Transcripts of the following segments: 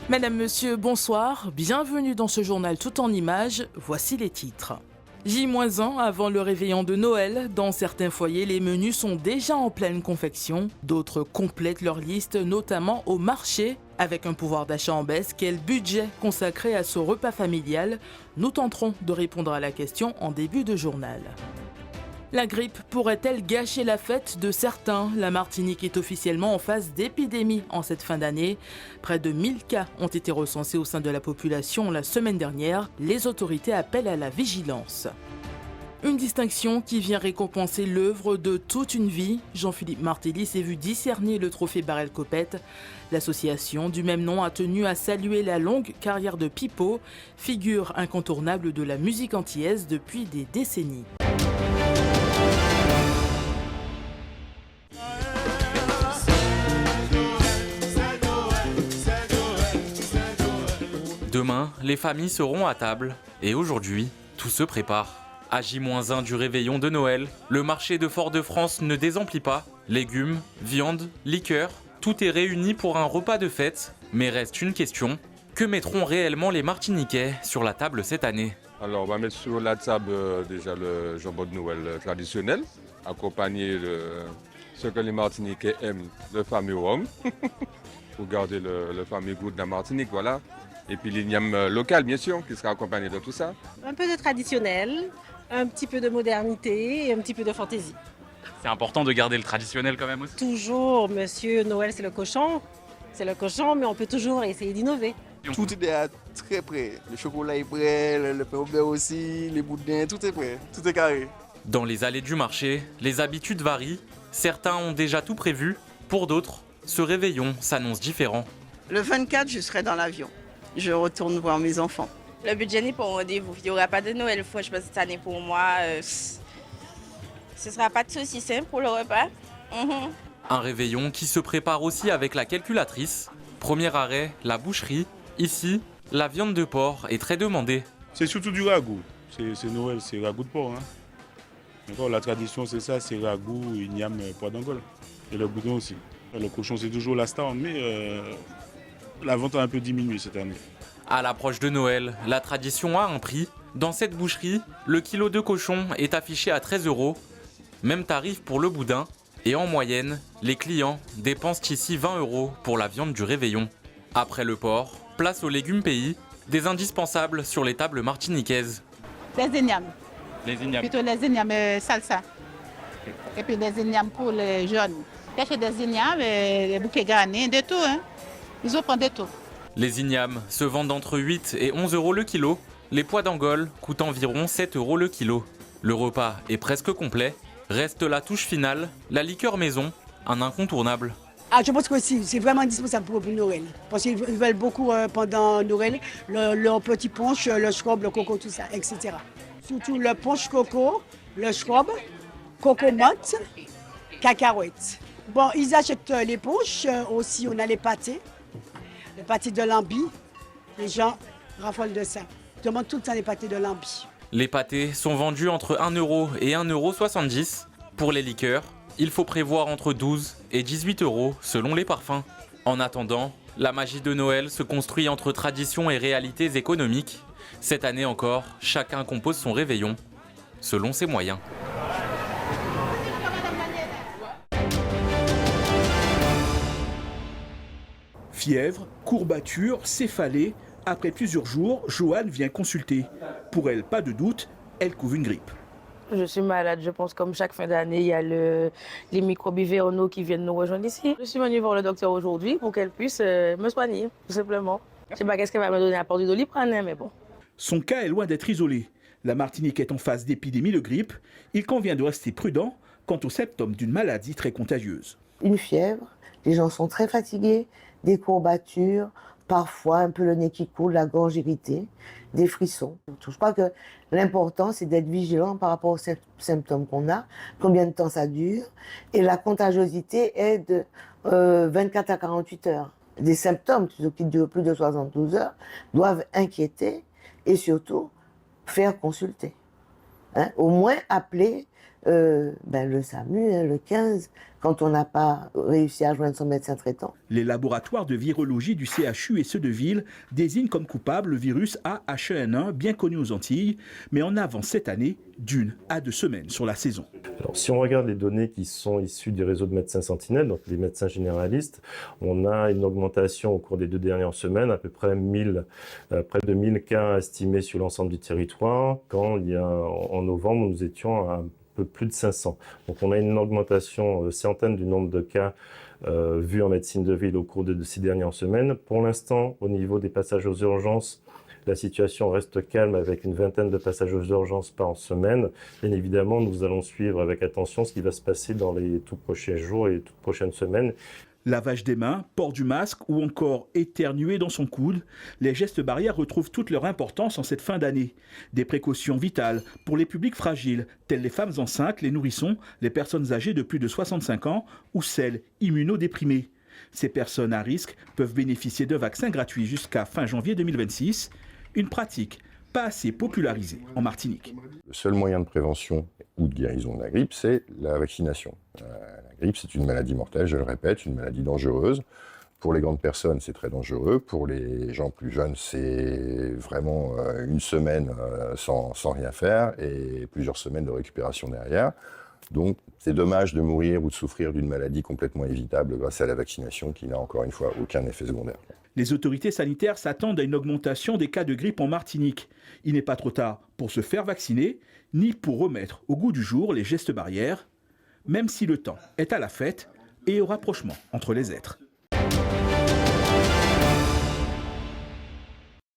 Madame, Monsieur, bonsoir. Bienvenue dans ce journal tout en images. Voici les titres. J-1 avant le réveillon de Noël. Dans certains foyers, les menus sont déjà en pleine confection. D'autres complètent leur liste, notamment au marché. Avec un pouvoir d'achat en baisse, quel budget consacré à ce repas familial? Nous tenterons de répondre à la question en début de journal. La grippe pourrait-elle gâcher la fête de certains? La Martinique est officiellement en phase d'épidémie en cette fin d'année. Près de 1000 cas ont été recensés au sein de la population la semaine dernière. Les autorités appellent à la vigilance. Une distinction qui vient récompenser l'œuvre de toute une vie. Jean-Philippe Martelly s'est vu discerner le trophée Barrel-Copette. L'association du même nom a tenu à saluer la longue carrière de Pipo, figure incontournable de la musique antillaise depuis des décennies. Demain, les familles seront à table et aujourd'hui, tout se prépare. À J-1 du réveillon de Noël, le marché de Fort-de-France ne désemplit pas. Légumes, viande, liqueurs, tout est réuni pour un repas de fête. Mais reste une question, que mettront réellement les Martiniquais sur la table cette année? Alors on va mettre sur la table déjà le jambon de Noël traditionnel, accompagné de ce que les Martiniquais aiment, le fameux rhum, pour garder le fameux goût de la Martinique, voilà. Et puis l'igname local, bien sûr, qui sera accompagné de tout ça. Un peu de traditionnel, un petit peu de modernité et un petit peu de fantaisie. C'est important de garder le traditionnel quand même aussi. Toujours, monsieur, Noël c'est le cochon. C'est le cochon, mais on peut toujours essayer d'innover. Tout est déjà très prêt. Le chocolat est prêt, le pain au beurre aussi, les boudins, tout est prêt, tout est carré. Dans les allées du marché, les habitudes varient. Certains ont déjà tout prévu. Pour d'autres, ce réveillon s'annonce différent. Le 24, je serai dans l'avion. Je retourne voir mes enfants. Le budget n'est pas au rendez-vous. Il n'y aura pas de Noël froid, je pense, cette année pour moi. Ce ne sera pas de saucisson pour le repas. Un réveillon qui se prépare aussi avec la calculatrice. Premier arrêt, la boucherie. Ici, la viande de porc est très demandée. C'est surtout du ragoût. C'est Noël, c'est ragoût de porc. D'accord, la tradition, c'est ça, c'est ragoût, igname, pois d'Angole. Et le boudin aussi. Le cochon, c'est toujours la star, mais la vente a un peu diminué cette année. À l'approche de Noël, la tradition a un prix. Dans cette boucherie, le kilo de cochon est affiché à 13 €. Même tarif pour le boudin. Et en moyenne, les clients dépensent ici 20 € pour la viande du réveillon. Après le porc, place aux légumes pays, des indispensables sur les tables martiniquaises. Les ignames. Les ignames. Plutôt les ignames salsa. Et puis des ignames pour les jeunes. Cacher des ignames, des bouquets garnis, de tout. Ils offrent de tout. Les ignames se vendent entre 8 et 11 € le kilo. Les pois d'Angole coûtent environ 7 € le kilo. Le repas est presque complet. Reste la touche finale, la liqueur maison, un incontournable. Je pense que c'est vraiment indispensable pour Noël. Parce qu'ils veulent beaucoup pendant Noël, leur petit punch, le schrob, le coco, tout ça, etc. Surtout le punch coco, le schrob, coco menthe, cacahuètes. Bon, ils achètent les punch, aussi on a les pâtés de lambi. Les gens raffolent de ça. Ils demandent tout le temps les pâtés de lambi. Les pâtés sont vendus entre 1 € et 1,70 €. Pour les liqueurs, il faut prévoir entre 12 et 18 € selon les parfums. En attendant, la magie de Noël se construit entre tradition et réalités économiques. Cette année encore, chacun compose son réveillon selon ses moyens. Fièvre, courbature, céphalée. Après plusieurs jours, Joanne vient consulter. Pour elle, pas de doute, elle couvre une grippe. Je suis malade, je pense comme chaque fin d'année, il y a les microbes hivernaux qui viennent nous rejoindre ici. Je suis venue voir le docteur aujourd'hui pour qu'elle puisse me soigner, tout simplement. Je ne sais pas qu'est-ce qu'elle va me donner à part du Doliprane, mais bon. Son cas est loin d'être isolé. La Martinique est en phase d'épidémie de grippe. Il convient de rester prudent quant aux symptômes d'une maladie très contagieuse. Une fièvre, les gens sont très fatigués, des courbatures, parfois un peu le nez qui coule, la gorge irritée, des frissons. Je crois que l'important, c'est d'être vigilant par rapport aux symptômes qu'on a, combien de temps ça dure, et la contagiosité est de 24 à 48 heures. Des symptômes qui durent plus de 72 heures doivent inquiéter et surtout faire consulter. hein, au moins appeler le SAMU, hein, le 15, quand on n'a pas réussi à joindre son médecin traitant. Les laboratoires de virologie du CHU et ceux de Ville désignent comme coupable le virus AH1N1, bien connu aux Antilles, mais en avance cette année d'1 à 2 semaines sur la saison. Alors, si on regarde les données qui sont issues du réseau de médecins sentinelles, donc les médecins généralistes, on a une augmentation au cours des 2 dernières semaines, à peu près près de 1000 cas estimés sur l'ensemble du territoire, quand en novembre, nous étions à peu plus de 500. Donc on a une augmentation centaine du nombre de cas vus en médecine de ville au cours de ces dernières semaines. Pour l'instant, au niveau des passages aux urgences, la situation reste calme avec une vingtaine de passages aux urgences par semaine. Bien évidemment, nous allons suivre avec attention ce qui va se passer dans les tout prochains jours et les toutes prochaines semaines. Lavage des mains, port du masque ou encore éternuer dans son coude, les gestes barrières retrouvent toute leur importance en cette fin d'année. Des précautions vitales pour les publics fragiles, tels les femmes enceintes, les nourrissons, les personnes âgées de plus de 65 ans ou celles immunodéprimées. Ces personnes à risque peuvent bénéficier d'un vaccin gratuit jusqu'à fin janvier 2026, une pratique pas assez popularisée en Martinique. Le seul moyen de prévention ou de guérison de la grippe, c'est la vaccination. La grippe, c'est une maladie mortelle, je le répète, une maladie dangereuse. Pour les grandes personnes, c'est très dangereux. Pour les gens plus jeunes, c'est vraiment une semaine sans rien faire et plusieurs semaines de récupération derrière. Donc, c'est dommage de mourir ou de souffrir d'une maladie complètement évitable grâce à la vaccination qui n'a encore une fois aucun effet secondaire. Les autorités sanitaires s'attendent à une augmentation des cas de grippe en Martinique. Il n'est pas trop tard pour se faire vacciner, ni pour remettre au goût du jour les gestes barrières, même si le temps est à la fête et au rapprochement entre les êtres.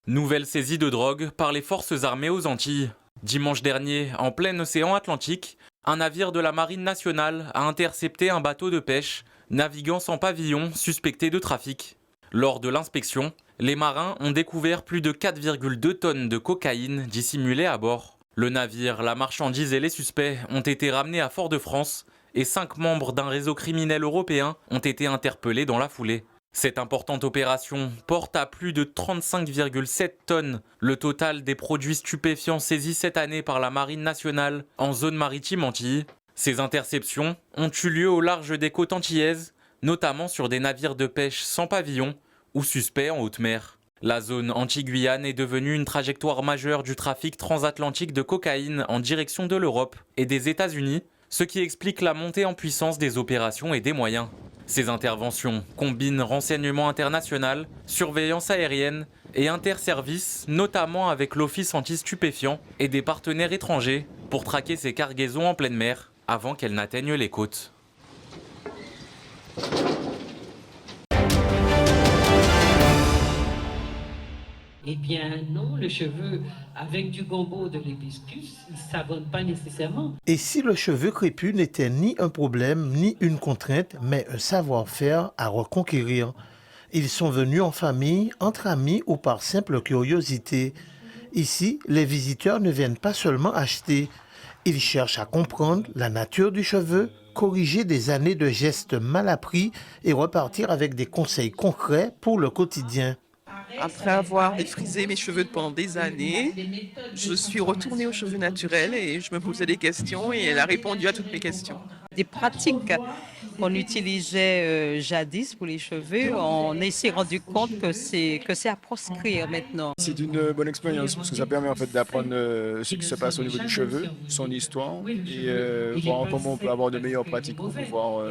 Nouvelle saisie de drogue par les forces armées aux Antilles. Dimanche dernier, en plein océan Atlantique, un navire de la Marine nationale a intercepté un bateau de pêche naviguant sans pavillon suspecté de trafic. Lors de l'inspection, les marins ont découvert plus de 4,2 tonnes de cocaïne dissimulée à bord. Le navire, la marchandise et les suspects ont été ramenés à Fort-de-France et 5 membres d'un réseau criminel européen ont été interpellés dans la foulée. Cette importante opération porte à plus de 35,7 tonnes le total des produits stupéfiants saisis cette année par la Marine nationale en zone maritime Antilles. Ces interceptions ont eu lieu au large des côtes antillaises, notamment sur des navires de pêche sans pavillon ou suspects en haute mer. La zone Antilles-Guyane est devenue une trajectoire majeure du trafic transatlantique de cocaïne en direction de l'Europe et des États-Unis, ce qui explique la montée en puissance des opérations et des moyens. Ces interventions combinent renseignement international, surveillance aérienne et interservices, notamment avec l'Office anti-stupéfiants et des partenaires étrangers, pour traquer ces cargaisons en pleine mer avant qu'elles n'atteignent les côtes. Eh bien non, le cheveu avec du gombo de l'hibiscus, il ne savonne pas nécessairement. Et si le cheveu crépus n'était ni un problème ni une contrainte, mais un savoir-faire à reconquérir. Ils sont venus en famille, entre amis ou par simple curiosité. Ici, les visiteurs ne viennent pas seulement acheter. Ils cherchent à comprendre la nature du cheveu, corriger des années de gestes mal appris et repartir avec des conseils concrets pour le quotidien. Après avoir défrisé mes cheveux pendant des années, je suis retournée aux cheveux naturels et je me posais des questions et elle a répondu à toutes mes questions. Des pratiques qu'on utilisait jadis pour les cheveux, on s'est rendu compte que c'est à proscrire maintenant. C'est une bonne expérience parce que ça permet en fait d'apprendre ce qui se passe au niveau du cheveu, son histoire et voir comment on peut avoir de meilleures pratiques pour pouvoir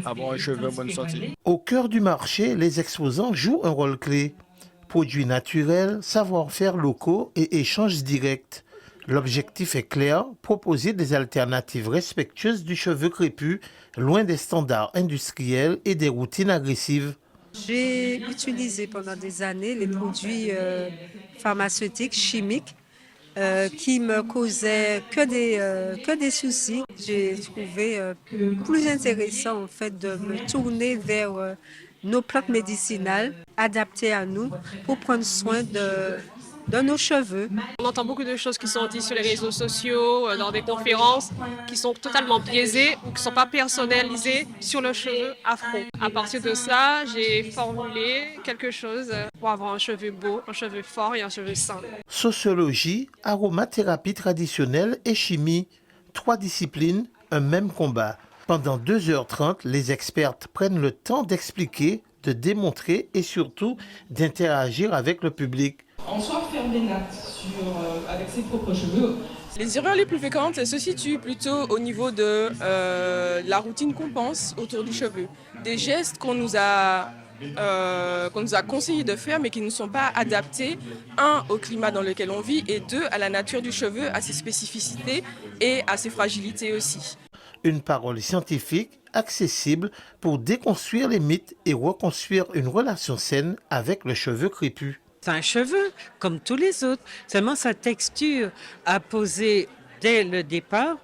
avoir un cheveu en bonne santé. Au cœur du marché, les exposants jouent un rôle clé. Produits naturels, savoir-faire locaux et échanges directs. L'objectif est clair, proposer des alternatives respectueuses du cheveu crépus, loin des standards industriels et des routines agressives. J'ai utilisé pendant des années les produits pharmaceutiques, chimiques, qui me causaient que des soucis. J'ai trouvé plus intéressant en fait de me tourner vers nos plantes médicinales adaptées à nous pour prendre soin de nos cheveux. On entend beaucoup de choses qui sont dites sur les réseaux sociaux, dans des conférences, qui sont totalement biaisées ou qui ne sont pas personnalisées sur le cheveu afro. À partir de ça, j'ai formulé quelque chose pour avoir un cheveu beau, un cheveu fort et un cheveu sain. Sociologie, aromathérapie traditionnelle et chimie. 3 disciplines, un même combat. Pendant 2h30, les expertes prennent le temps d'expliquer, de démontrer et surtout d'interagir avec le public. En soi, faire des nattes avec ses propres cheveux. Les erreurs les plus fréquentes se situent plutôt au niveau de la routine qu'on pense autour du cheveu. Des gestes qu'on nous a conseillé de faire mais qui ne sont pas adaptés, 1, au climat dans lequel on vit et 2, à la nature du cheveu, à ses spécificités et à ses fragilités aussi. Une parole scientifique, accessible pour déconstruire les mythes et reconstruire une relation saine avec le cheveu crépus. C'est un cheveu comme tous les autres, seulement sa texture a posé dès le départ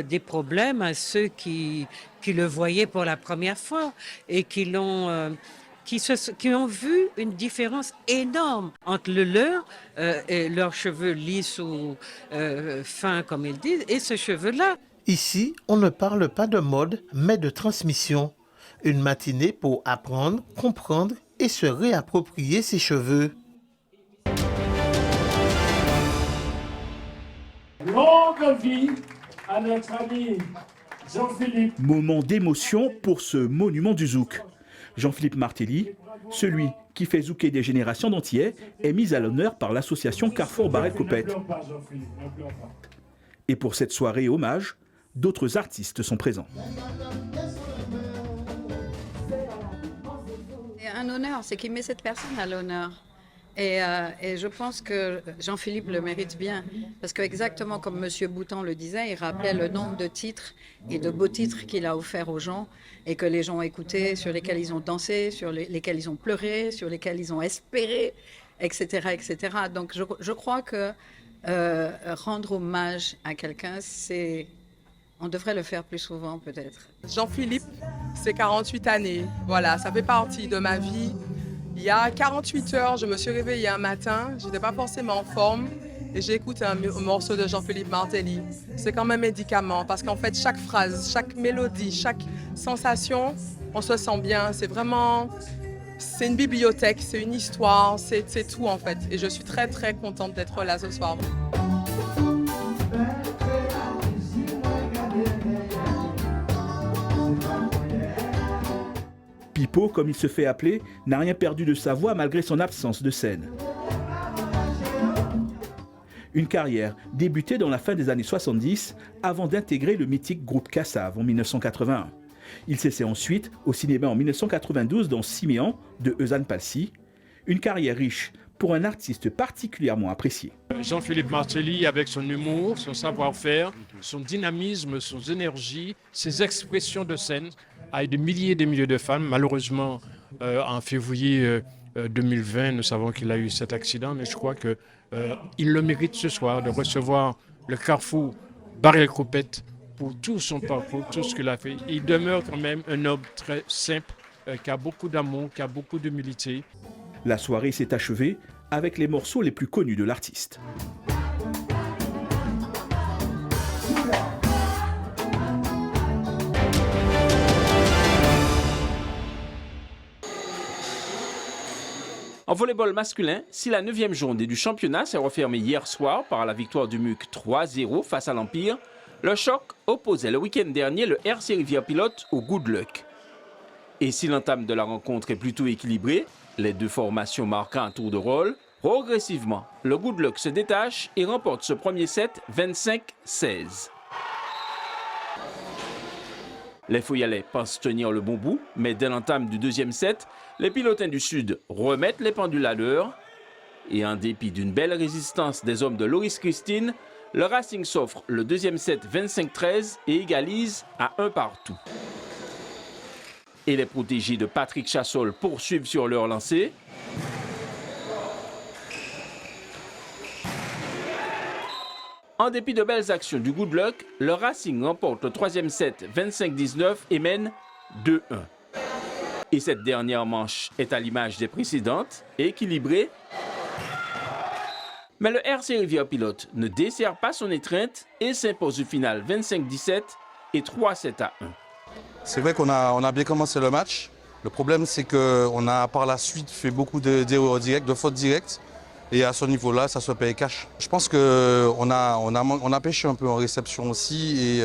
des problèmes à ceux qui le voyaient pour la première fois et qui ont vu une différence énorme entre le leur et leurs cheveux lisses ou fins comme ils disent et ce cheveu-là. Ici, on ne parle pas de mode, mais de transmission. Une matinée pour apprendre, comprendre et se réapproprier ses cheveux. Longue vie à notre ami Jean-Philippe. Moment d'émotion pour ce monument du zouk. Jean-Philippe Martelly, celui qui fait zouker des générations d'Antillais, est mis à l'honneur par l'association Carrefour Barrel-Copette. Et pour cette soirée hommage, d'autres artistes sont présents. C'est un honneur, c'est qu'il met cette personne à l'honneur. Et je pense que Jean-Philippe le mérite bien, parce que exactement comme M. Boutan le disait, il rappelait le nombre de titres et de beaux titres qu'il a offerts aux gens et que les gens ont écoutés, sur lesquels ils ont dansé, sur lesquels ils ont pleuré, sur lesquels ils ont espéré, etc. etc. Donc je crois que rendre hommage à quelqu'un, on devrait le faire plus souvent peut-être. Jean-Philippe, c'est 48 années. Voilà, ça fait partie de ma vie. Il y a 48 heures, je me suis réveillée un matin, je n'étais pas forcément en forme et j'ai écouté un morceau de Jean-Philippe Martelly. C'est comme un médicament parce qu'en fait, chaque phrase, chaque mélodie, chaque sensation, on se sent bien. C'est vraiment, c'est une bibliothèque, c'est une histoire, c'est tout en fait. Et je suis très très contente d'être là ce soir. Pipo, comme il se fait appeler, n'a rien perdu de sa voix malgré son absence de scène. Une carrière débutée dans la fin des années 70 avant d'intégrer le mythique groupe Kassav en 1981. Il s'essaie ensuite au cinéma en 1992 dans Siméon de Eusann Palsy. Une carrière riche pour un artiste particulièrement apprécié. Jean-Philippe Martelly, avec son humour, son savoir-faire, son dynamisme, son énergie, ses expressions de scène, a des milliers et des milliers de fans. Malheureusement, en février 2020, nous savons qu'il a eu cet accident, mais je crois qu'il le mérite ce soir de recevoir le Carrefour Barrel-Copette pour tout son parcours, tout ce qu'il a fait. Il demeure quand même un homme très simple, qui a beaucoup d'amour, qui a beaucoup d'humilité. La soirée s'est achevée avec les morceaux les plus connus de l'artiste. En volleyball masculin, si la 9e journée du championnat s'est refermée hier soir par la victoire du MUC 3-0 face à l'Empire, le choc opposait le week-end dernier le RC Rivière-Pilote au Good Luck. Et si l'entame de la rencontre est plutôt équilibrée, les deux formations marquant un tour de rôle, progressivement, le Good Luck se détache et remporte ce premier set 25-16. Les Foyalais pensent tenir le bon bout, mais dès l'entame du deuxième set, les Pilotins du Sud remettent les pendules à l'heure. Et en dépit d'une belle résistance des hommes de Loris Christine, le Racing s'offre le deuxième set 25-13 et égalise à 1 partout. Et les protégés de Patrick Chassol poursuivent sur leur lancée. En dépit de belles actions du Good Luck, le Racing remporte le troisième set 25-19 et mène 2-1. Et cette dernière manche est à l'image des précédentes, équilibrée. Mais le RC Rivière-Pilote ne dessert pas son étreinte et s'impose au final 25-17 et 3-7-1. C'est vrai qu'on a bien commencé le match. Le problème, c'est qu'on a par la suite fait beaucoup d'erreurs directes, de fautes directes. Et à ce niveau-là, ça se paye cash. Je pense qu'on a pêché un peu en réception aussi. Et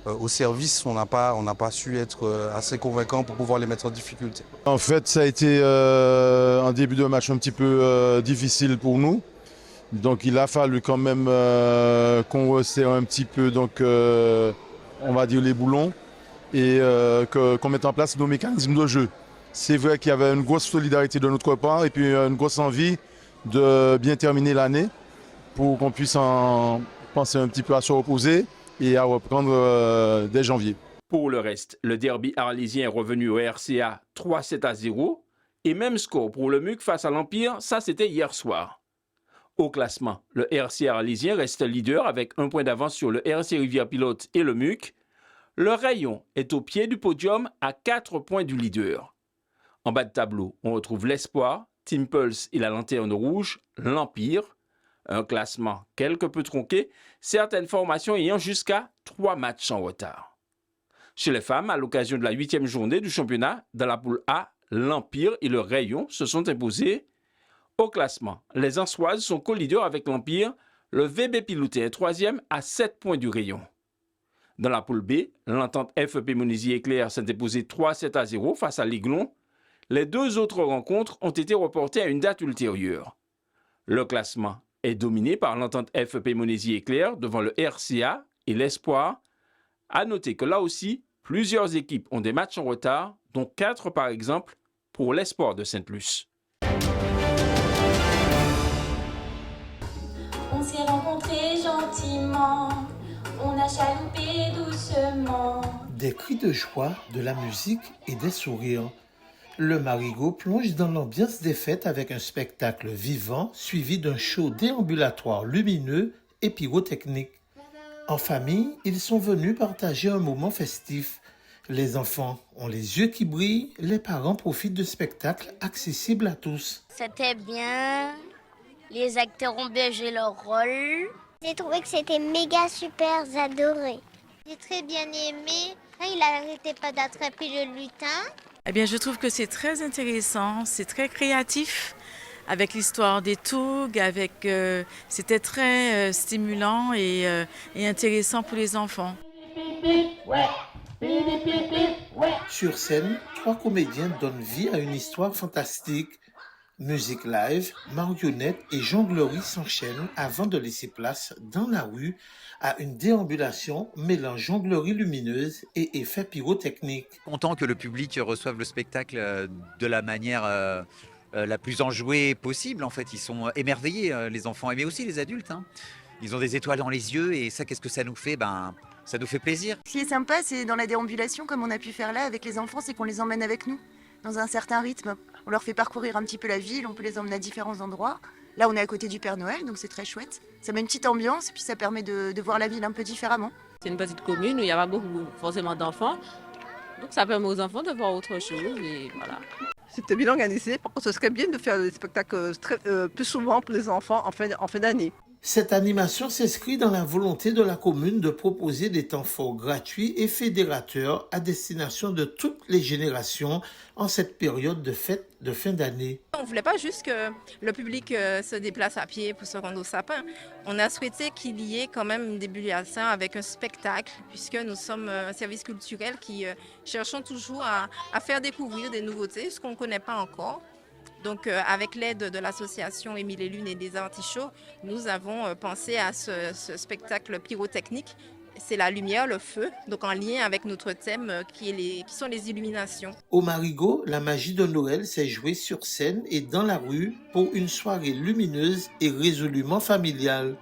au service, on n'a pas su être assez convaincant pour pouvoir les mettre en difficulté. En fait, ça a été un début de match un petit peu difficile pour nous. Donc il a fallu quand même qu'on resserre un petit peu, donc, on va dire, les boulons et qu'on mette en place nos mécanismes de jeu. C'est vrai qu'il y avait une grosse solidarité de notre part et puis une grosse envie de bien terminer l'année pour qu'on puisse en penser un petit peu à se reposer et à reprendre dès janvier. Pour le reste, le derby arlésien est revenu au RCA 3-7-0 et même score pour le MUC face à l'Empire, ça c'était hier soir. Au classement, le RC arlésien reste leader avec 1 point d'avance sur le RC Rivière-Pilote et le MUC. Le Rayon est au pied du podium à 4 points du leader. En bas de tableau, on retrouve l'Espoir, Team Pulse et la Lanterne Rouge, l'Empire. Un classement quelque peu tronqué, certaines formations ayant jusqu'à 3 matchs en retard. Chez les femmes, à l'occasion de la 8e journée du championnat, dans la poule A, l'Empire et le Rayon se sont imposés. Au classement, les Ansoises sont co-leaders avec l'Empire, le VB Piloté est 3e à 7 points du Rayon. Dans la poule B, l'entente FEP Monésy-Éclair s'est imposée 3-7-0 face à l'Aiglon. Les 2 autres rencontres ont été reportées à une date ultérieure. Le classement est dominé par l'entente FEP Monésy-Éclair devant le RCA et l'Espoir. À noter que là aussi, plusieurs équipes ont des matchs en retard, dont 4 par exemple pour l'Espoir de Sainte-Luce. On s'est rencontrés gentiment, on a chaloupé doucement. Des cris de joie, de la musique et des sourires. Le Marigot plonge dans l'ambiance des fêtes avec un spectacle vivant suivi d'un show déambulatoire lumineux et pyrotechnique. En famille, ils sont venus partager un moment festif. Les enfants ont les yeux qui brillent, les parents profitent de spectacles accessibles à tous. C'était bien, les acteurs ont bien joué leur rôle. J'ai trouvé que c'était méga super, j'ai adoré. J'ai très bien aimé, il n'arrêtait pas d'attraper le lutin. Eh bien, je trouve que c'est très intéressant, c'est très créatif, avec l'histoire des tougs, c'était très stimulant et intéressant pour les enfants. Sur scène, 3 comédiens donnent vie à une histoire fantastique. Musique live, marionnettes et jonglerie s'enchaînent avant de laisser place dans la rue à une déambulation mêlant jonglerie lumineuse et effets pyrotechniques. Content que le public reçoive le spectacle de la manière la plus enjouée possible. En fait, ils sont émerveillés, les enfants, mais aussi les adultes. Ils ont des étoiles dans les yeux et ça, qu'est-ce que ça nous fait ? Ça nous fait plaisir. Ce qui est sympa, c'est dans la déambulation, comme on a pu faire là avec les enfants, c'est qu'on les emmène avec nous dans un certain rythme. On leur fait parcourir un petit peu la ville, on peut les emmener à différents endroits. Là, on est à côté du Père Noël, donc c'est très chouette. Ça met une petite ambiance et puis ça permet de voir la ville un peu différemment. C'est une petite commune où il n'y a pas beaucoup forcément d'enfants. Donc ça permet aux enfants de voir autre chose et voilà. C'était bien organisé, par contre ce serait bien de faire des spectacles plus souvent pour les enfants en fin d'année. Cette animation s'inscrit dans la volonté de la commune de proposer des temps forts gratuits et fédérateurs à destination de toutes les générations en cette période de fête de fin d'année. On ne voulait pas juste que le public se déplace à pied pour se rendre au sapin. On a souhaité qu'il y ait quand même une débullition avec un spectacle, puisque nous sommes un service culturel qui cherchons toujours à faire découvrir des nouveautés, ce qu'on ne connaît pas encore. Donc, avec l'aide de l'association Émile et Lune et des Artichauts, nous avons pensé à ce spectacle pyrotechnique. C'est la lumière, le feu, donc en lien avec notre thème qui sont les illuminations. Au Marigot, la magie de Noël s'est jouée sur scène et dans la rue pour une soirée lumineuse et résolument familiale.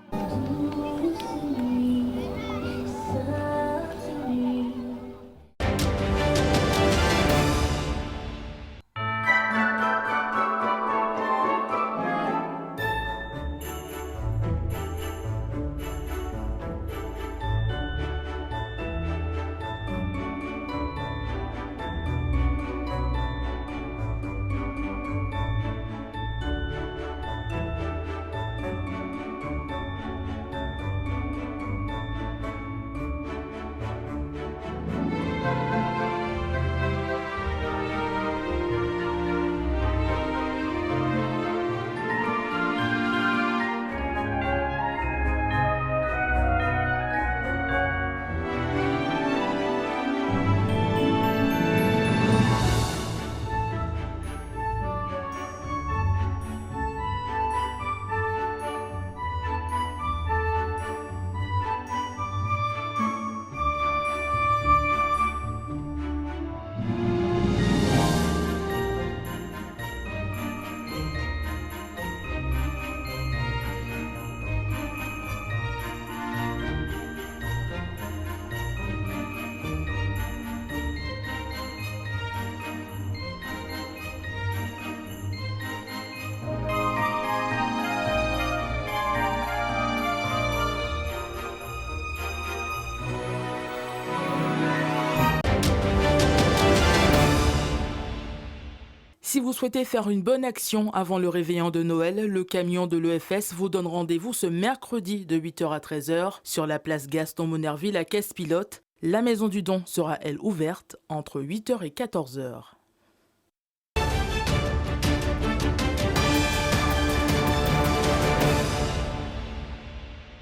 Si vous souhaitez faire une bonne action avant le réveillon de Noël, le camion de l'EFS vous donne rendez-vous ce mercredi de 8h à 13h sur la place Gaston-Monerville à Caisse-Pilote. La maison du don sera, elle, ouverte entre 8h et 14h.